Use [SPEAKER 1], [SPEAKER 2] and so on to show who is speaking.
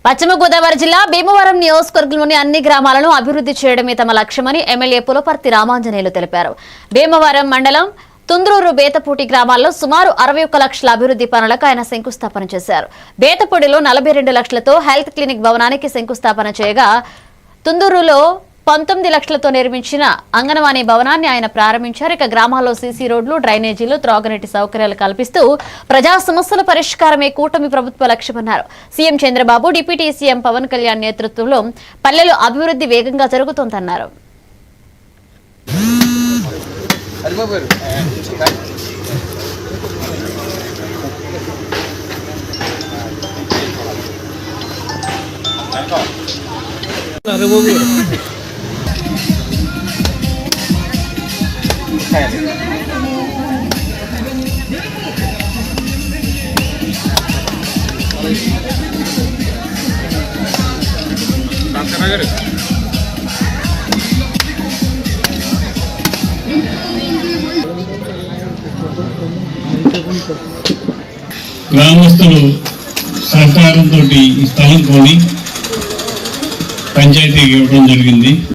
[SPEAKER 1] పశ్చిమ గోదావరి జిల్లా భీమవరం నియోజకవర్గంలోని అన్ని గ్రామాలను అభివృద్ధి చేయడమే తమ లక్ష్యమని ఎమ్మెల్యే పులపర్తి రామాంజనేయులు తెలిపారు. భీమవరం మండలం తుంద్రూరు బేతపూటి గ్రామాల్లో సుమారు 61 లక్షల అభివృద్ధి పనులకు ఆయన శంకుస్థాపన చేశారు. బేతపూడిలో 42 లక్షలతో హెల్త్ క్లినిక్ భవనానికి శంకుస్థాపన చేయగా తుందూరులో 19 లక్షలతో నిర్మించిన అంగన్వాడీ భవనాన్ని ఆయన ప్రారంభించారు. ఇక గ్రామాల్లో సీసీ రోడ్లు, డ్రైనేజీలు, త్రాగునీటి సౌకర్యాలు కల్పిస్తూ ప్రజా సమస్యల పరిష్కారమే కూటమి ప్రభుత్వ లక్ష్యమన్నారు. CM Chandrababu, deputy CM Pawan Kalyan నేతృత్వంలో పల్లెలు అభివృద్ధి వేగంగా జరుగుతోందన్నారు.
[SPEAKER 2] గ్రామస్తులు సహకారంతో ఈ స్థలం కొని పంచాయతీకి ఇవ్వడం జరిగింది.